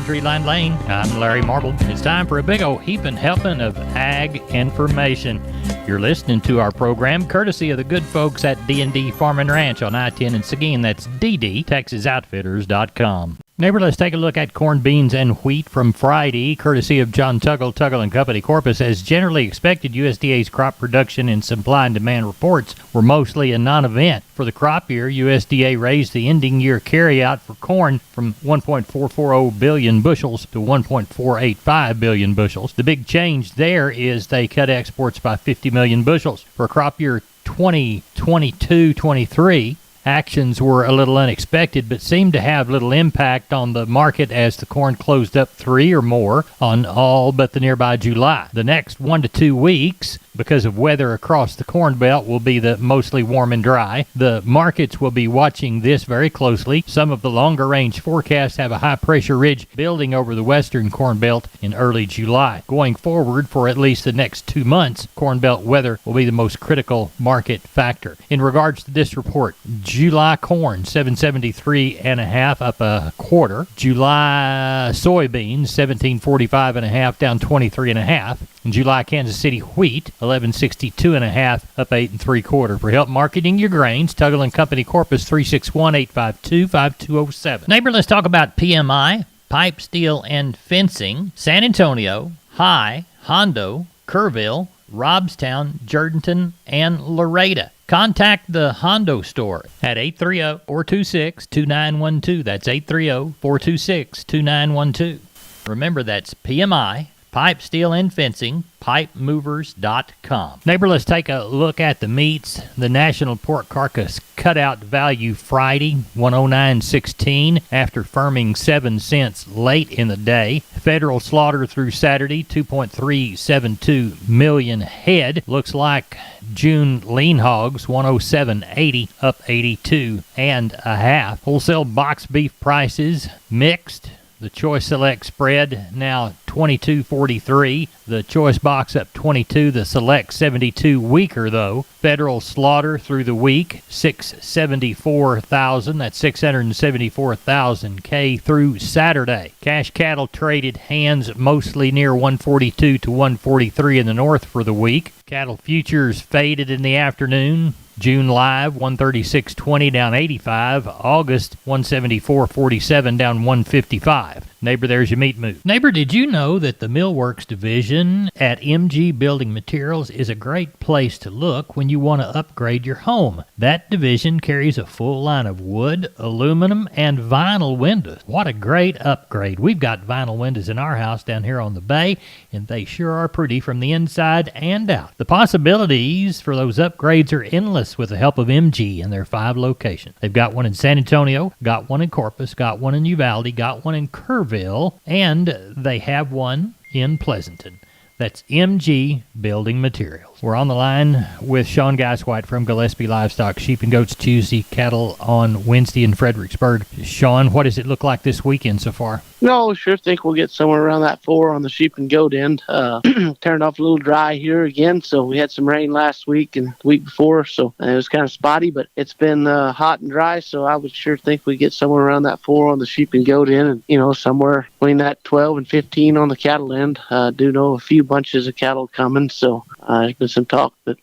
Treeline Lane. I'm Larry Marble. It's time for a big old heaping helping of ag information. You're listening to our program courtesy of the good folks at D&D Farm and Ranch on I-10 in Seguin. That's ddtexasoutfitters.com. Neighbor, let's take a look at corn, beans, and wheat from Friday, courtesy of John Tuggle and Company Corpus. As generally expected, USDA's crop production and supply and demand reports were mostly a non-event. For the crop year, USDA raised the ending year carryout for corn from 1.440 billion bushels to 1.485 billion bushels. The big change there is they cut exports by 50 million bushels. For crop year 2022-23, actions were a little unexpected, but seemed to have little impact on the market as the corn closed up 3 or more on all but the nearby July. The next 1 to 2 weeks, because of weather across the Corn Belt, will be the mostly warm and dry. The markets will be watching this very closely. Some of the longer range forecasts have a high pressure ridge building over the western Corn Belt in early July. Going forward for at least the next 2 months, Corn Belt weather will be the most critical market factor. In regards to this report, July corn, 773.5, up a quarter. July soybeans, 1745.5, down 23.5. And July Kansas City wheat, 1162.5, up 8 3/4. For help marketing your grains, Tuggle and Company Corpus, 361-852-5207. Neighbor, let's talk about PMI, pipe, steel, and fencing. San Antonio, High, Hondo, Kerrville, Robstown, Jourdanton, and Laredo. Contact the Hondo store at 830-426-2912. That's 830-426-2912. Remember, that's PMI, pipe, steel, and fencing, pipemovers.com. Neighbor, let's take a look at the meats. The National Pork Carcass Cutout Value Friday, 109.16, after firming 7 cents late in the day. Federal slaughter through Saturday, 2.372 million head. Looks like June lean hogs, 107.80, up 82.5. Wholesale box beef prices mixed. The Choice Select spread now 22.43. The Choice Box up 22. The Select 72. Weaker though. Federal slaughter through the week 674,000. That's 674,000 K through Saturday. Cash cattle traded hands mostly near 142 to 143 in the north for the week. Cattle futures faded in the afternoon. June live, 136.20, down 85. August, 174.47, down 155. Neighbor, there's your meat move. Neighbor, did you know that the Millworks division at MG Building Materials is a great place to look when you want to upgrade your home? That division carries a full line of wood, aluminum, and vinyl windows. What a great upgrade. We've got vinyl windows in our house down here on the bay, and they sure are pretty from the inside and out. The possibilities for those upgrades are endless with the help of MG and their 5 locations. They've got one in San Antonio, got one in Corpus, got one in Uvalde, got one in Kerrville, and they have one in Pleasanton. That's MG Building Materials. We're on the line with Sean Geiswhite from Gillespie Livestock, Sheep and Goats Tuesday, Cattle on Wednesday in Fredericksburg. Sean, what does it look like this weekend so far? No, sure think we'll get somewhere around that 4 on the sheep and goat end. Turned off a little dry here again, so we had some rain last week and the week before, so it was kind of spotty, but it's been hot and dry, so I would sure think we get somewhere around that 4 on the sheep and goat end, and somewhere between that 12 and 15 on the cattle end. Do know a few bunches of cattle coming, so there's been some talk that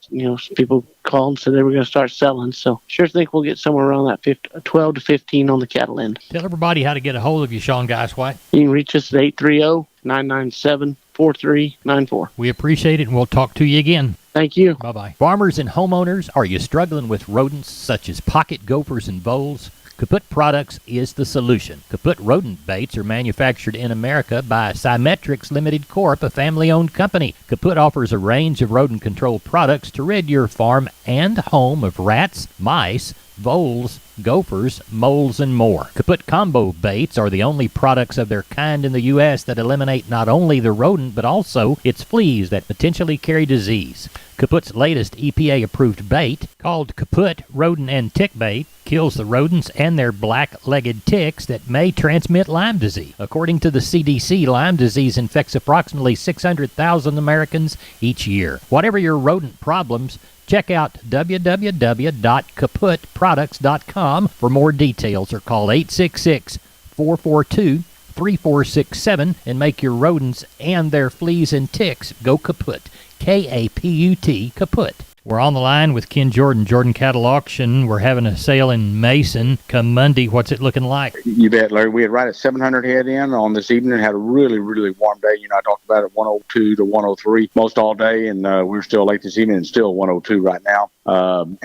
people called and said they were going to start selling, so sure think we'll get somewhere around that 12 to 15 on the cattle end. Tell everybody how to get a hold of you, Sean Geiswhite. You can reach us at 830-997-4394. We appreciate it, and we'll talk to you again. Thank you. Bye-bye. Farmers and homeowners, are you struggling with rodents such as pocket gophers and voles? Kaput Products is the solution. Kaput rodent baits are manufactured in America by Symmetrics Limited Corp., a family-owned company. Kaput offers a range of rodent control products to rid your farm and home of rats, mice, voles, gophers, moles, and more. Kaput Combo Baits are the only products of their kind in the U.S. that eliminate not only the rodent but also its fleas that potentially carry disease. Kaput's latest EPA-approved bait, called Kaput Rodent and Tick Bait, kills the rodents and their black-legged ticks that may transmit Lyme disease. According to the CDC, Lyme disease infects approximately 600,000 Americans each year. Whatever your rodent problems, check out www.kaputproducts.com for more details or call 866-442 3467 and make your rodents and their fleas and ticks go kaput. Kaput, kaput. We're on the line with Ken Jordan, Jordan Cattle Auction. We're having a sale in Mason come Monday. What's it looking like? You bet, Larry. We had right at 700 head in on this evening. Had a really, really warm day. I talked about it 102 to 103 most all day, and we're still late this evening and still 102 right now. Of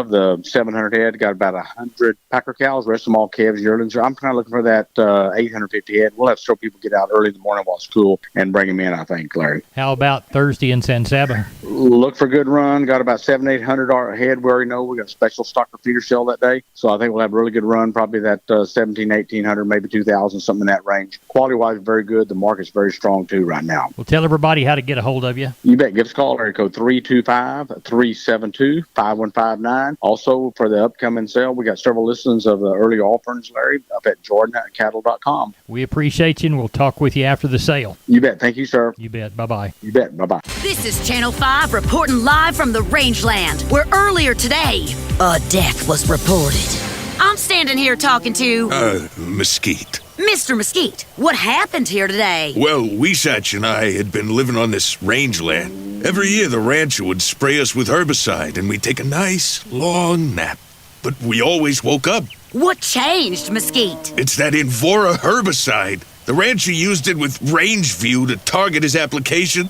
the 700 head, got about 100 packer cows. The rest of them all calves, yearlings. I'm kind of looking for that 850 head. We'll have to show people get out early in the morning while it's cool and bring them in, I think, Larry. How about Thursday in San Saba? Look for a good run. Got about 700-800 head. We already know we got a special stocker feeder sale that day, so I think we'll have a really good run. Probably that 1,700-1,800, maybe 2,000, something in that range. Quality-wise, very good. The market's very strong too right now. Well, tell everybody how to get a hold of you. You bet. Give us a call. Area code 325-372-5159. Also, for the upcoming sale, we got several listings of the early offerings, Larry, up at jordan@cattle.com. We appreciate you, and we'll talk with you after the sale. You bet. Thank you, sir. You bet. Bye-bye. You bet. Bye-bye. This is Channel 5 reporting live from the rangeland, where earlier today, a death was reported. I'm standing here talking to... Mesquite. Mr. Mesquite, what happened here today? Well, Weesatch and I had been living on this rangeland. Every year the rancher would spray us with herbicide and we'd take a nice, long nap. But we always woke up. What changed, Mesquite? It's that Invora herbicide. The rancher used it with Rangeview to target his application,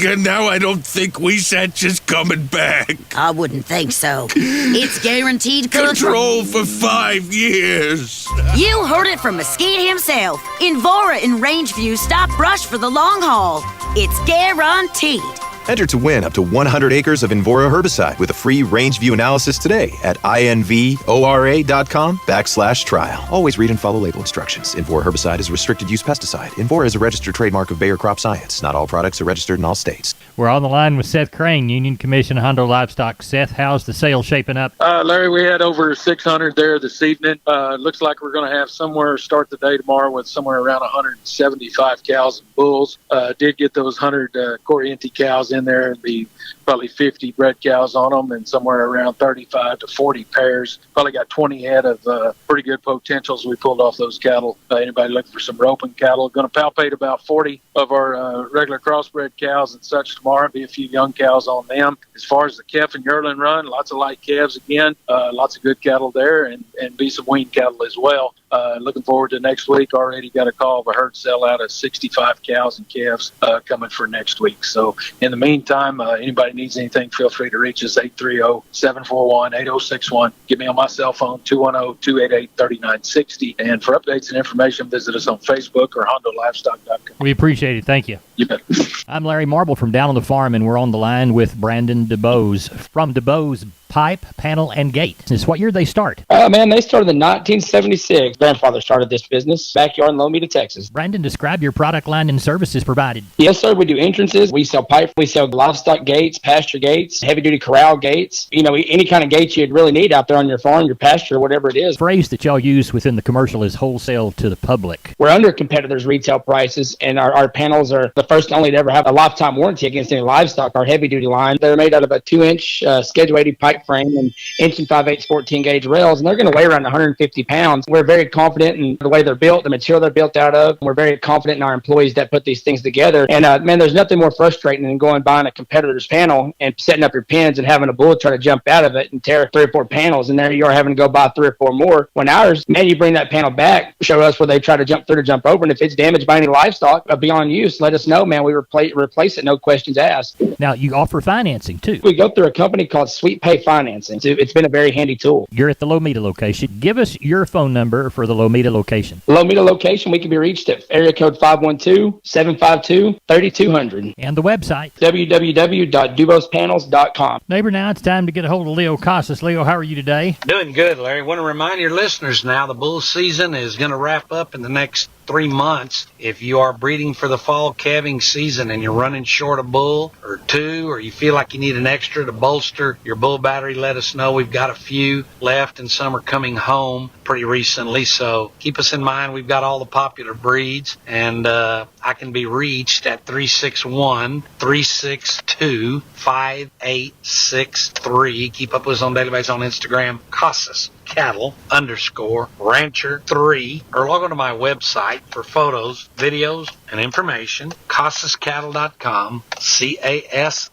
and now I don't think Weesatch is coming back. I wouldn't think so. It's guaranteed control for 5 years. You heard it from Mesquite himself. Invora and Rangeview stop brush for the long haul. It's guaranteed. Enter to win up to 100 acres of Invora herbicide with a free Rangeview analysis today at invora.com/trial. Always read and follow label instructions. Invora herbicide is a restricted use pesticide. Invora is a registered trademark of Bayer Crop Science. Not all products are registered in all states. We're on the line with Seth Crane, Union Commission Hondo Livestock. Seth, how's the sale shaping up? Larry, we had over 600 there this evening. Looks like we're going to have start the day tomorrow with somewhere around 175 cows and bulls. Did get those 100 Corriente cows in there and be probably 50 bred cows on them and somewhere around 35 to 40 pairs. Probably got 20 head of pretty good potentials we pulled off those cattle. Anybody looking for some roping cattle? Going to palpate about 40 of our regular crossbred cows and such tomorrow. Be a few young cows on them. As far as the calf and yearling run, lots of light calves again. Lots of good cattle there and be some wean cattle as well. Looking forward to next week. Already got a call of a herd sale out of 65 cows and calves coming for next week. So in the meantime, anybody needs anything, feel free to reach us 830-741-8061. Get me on my cell phone 210-288-3960. And for updates and information, visit us on Facebook or HondoLivestock.com. We appreciate it. Thank you. You bet. I'm Larry Marble from Down on the Farm, and we're on the line with Brandon DeBose from DeBose Pipe, Panel, and Gate. What year did they start? Man, they started in 1976. Grandfather started this business, backyard in Lomita, Texas. Brandon, describe your product line and services provided. Yes, sir. We do entrances. We sell pipe. We sell livestock gates, pasture gates, heavy-duty corral gates. Any kind of gates you'd really need out there on your farm, your pasture, whatever it is. The phrase that y'all use within the commercial is wholesale to the public. We're under competitors' retail prices, and our panels are the first and only to ever have a lifetime warranty against any livestock. Our heavy-duty line, they're made out of a 2-inch schedule-weighted pipe frame and 1 5/8 14-gauge rails, and they're going to weigh around 150 pounds. We're very confident in the way they're built, the material they're built out of. We're very confident in our employees that put these things together. And, man, there's nothing more frustrating than going buying a competitor's panel and setting up your pins and having a bull try to jump out of it and tear 3 or 4 panels, and there you are having to go buy 3 or 4 more. When ours, man, you bring that panel back, show us where they try to jump through to jump over, and if it's damaged by any livestock beyond use, let us know, man. We replace it, no questions asked. Now, you offer financing, too. We go through a company called Sweet Pay Financing. It's been a very handy tool. You're at the Lomita location. Give us your phone number for the Lomita location. Lomita location, we can be reached at area code 512-752-3200. And the website? www.dubospanels.com. Neighbor, now it's time to get a hold of Leo Casas. Leo, how are you today? Doing good, Larry. Want to remind your listeners now the bull season is going to wrap up in the next 3 months. If you are breeding for the fall calving season and you're running short a bull or 2, or you feel like you need an extra to bolster your bull battery, let us know. We've got a few left and some are coming home. pretty recently, so keep us in mind. We've got all the popular breeds, and I can be reached at 361-362-5863. Keep up with us on daily basis on Instagram, Casas Cattle _Rancher 3, or log on to my website for photos, videos, and information, CasasCattle.com, CASAS,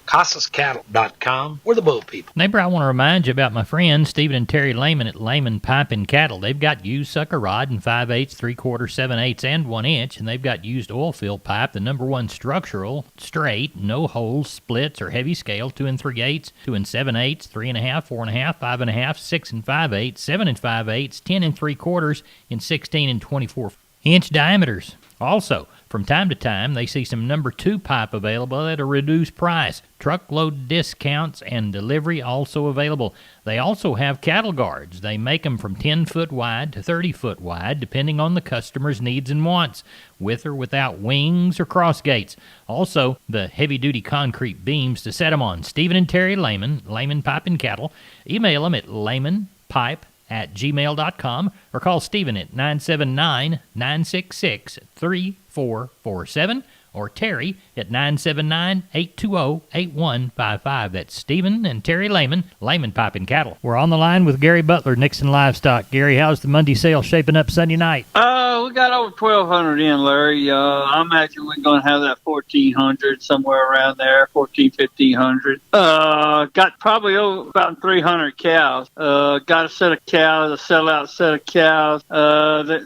CasasCattle.com. We're the bull people. Neighbor, I want to remind you about my friends Stephen and Terry Lehman at Lehman Pipe and Cattle. They've got used sucker rod in 5/8, 3/4, 7/8, and 1 inch, and they've got used oil fill pipe, the #1 structural, straight, no holes, splits, or heavy scale, 2 3/8, 2 7/8, 3.5, 4.5, 5.5, 6 5/8, 7 5/8, 10 3/4, and 16 and 24-inch diameters. Also, from time to time, they see some #2 pipe available at a reduced price. Truckload discounts and delivery also available. They also have cattle guards. They make them from 10-foot wide to 30-foot wide, depending on the customer's needs and wants, with or without wings or cross gates. Also, the heavy-duty concrete beams to set them on. Stephen and Terry Lehman, Lehman Pipe and Cattle. Email them at lehmanpipe@gmail.com or call Stephen at 979-966-3447 or Terry at 979-820-8155. That's Stephen and Terry Lehman, Lehman Pipe and Cattle. We're on the line with Gary Butler, Nixon Livestock. Gary, how's the Monday sale shaping up Sunday night? We got over 1,200 in, Larry. I imagine we're going to have that 1,400 somewhere around there, 1,500. Got probably about 300 cows. Got a set of cows, a sellout set of cows.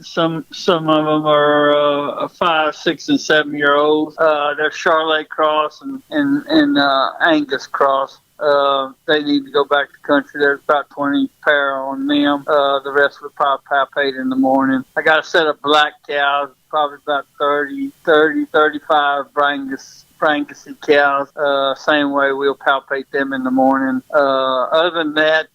Some of them are 5, 6, and 7-year-olds. They're Charolais cross and Angus cross. They need to go back to country. There's about 20 pair on them. The rest would probably palpate in the morning. I got a set of black cows, probably about 35 Brangus cows. Same way we'll palpate them in the morning. Other than that,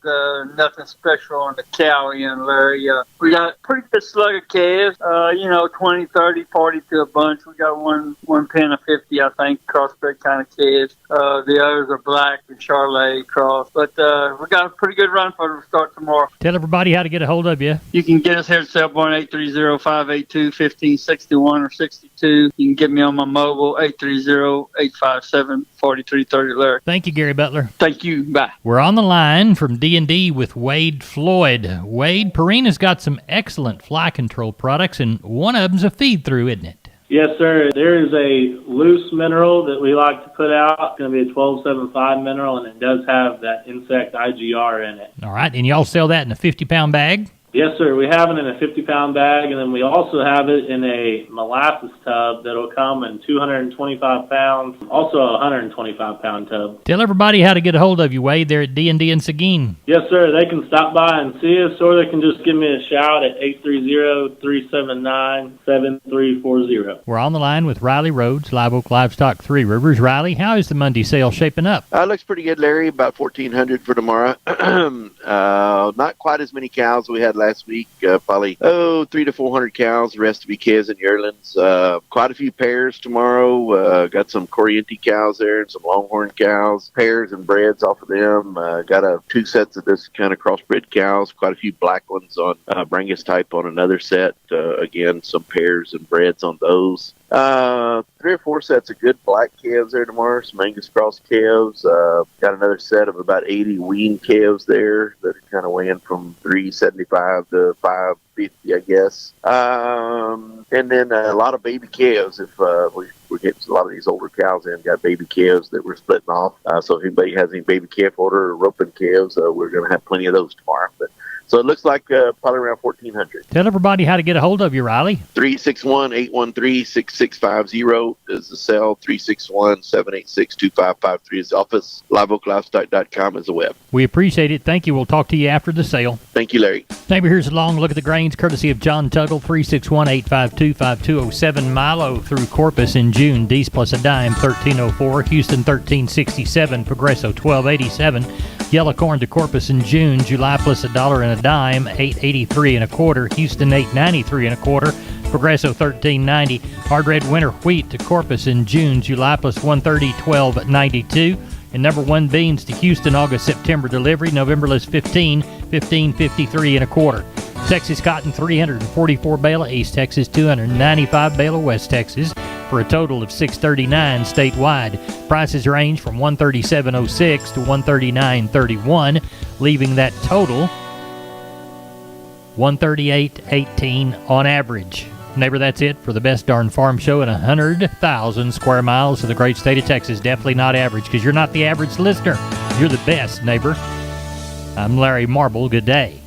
nothing special on the cow end, Larry. We got a pretty good slug of calves, 20, 30, 40 to a bunch. We got one pen of 50, I think, crossbred kind of calves. The others are black and Charolais cross. But we got a pretty good run for the start tomorrow. Tell everybody how to get a hold of you. You can get us here at Selborne 830-582-1561 or 62. You can get me on my mobile 830-857-4330, Larry. Thank you, Gary Butler. Thank you. Bye. We're on the line from D&D with Wade Floyd. Wade, Purina's got some excellent fly control products, and one of them's a feed-through, isn't it? Yes, sir. There is a loose mineral that we like to put out. It's going to be a 1275 mineral, and it does have that insect IGR in it. All right, and y'all sell that in a 50-pound bag? Yes, sir. We have it in a 50-pound bag, and then we also have it in a molasses tub that'll come in 225 pounds, also a 125-pound tub. Tell everybody how to get a hold of you, Wade. They're at D&D in Seguin. Yes, sir. They can stop by and see us, or they can just give me a shout at 830-379-7340. We're on the line with Riley Rhodes, Live Oak Livestock, Three Rivers. Riley, how is the Monday sale shaping up? Looks pretty good, Larry. About 1,400 for tomorrow. Not quite as many cows as we had last week. Probably 300 to 400 cows. The rest to be calves and yearlings. Quite a few pairs tomorrow. Got some Corriente cows there and some Longhorn cows. Pairs and breds off of them. Got 2 sets of this kind of crossbred cows. Quite a few black ones on Brangus type on another set. Again, some pairs and breds on those. 3 or 4 sets of good black calves there tomorrow. Some Angus cross calves. Got another set of about 80 wean calves there that are kind of weighing from 375 to 550, I guess. And then a lot of baby calves. If we're getting a lot of these older cows in, got baby calves that we're splitting off. So if anybody has any baby calf order or roping calves, we're going to have plenty of those tomorrow. But so it looks like probably around 1,400. Tell everybody how to get a hold of you, Riley. 361-813-6650 is the cell. 361-786-2553 is the office. LiveOakLivestock.com is the web. We appreciate it. Thank you. We'll talk to you after the sale. Thank you, Larry. Neighbor, here's a long look at the grains, courtesy of John Tuggle, 361-852-5207. Milo through Corpus in June. D's plus a dime, 1304. Houston, 1367. Progresso, 1287. Yellow corn to Corpus in June. July plus $1 and a dime, 883 and a quarter. Houston, 893 and a quarter. Progresso, 1390. Hard red winter wheat to Corpus in June. July plus 130, 1292. And #1 beans to Houston, August, September delivery. November list 15, 1553 1/4. Texas cotton 344 bala, East Texas 295 bala, West Texas, for a total of $639 statewide. Prices range from $137.06 to $139.31, leaving that total $138.18 on average. Neighbor, that's it for the best darn farm show in 100,000 square miles of the great state of Texas. Definitely not average, because you're not the average listener. You're the best, neighbor. I'm Larry Marble. Good day.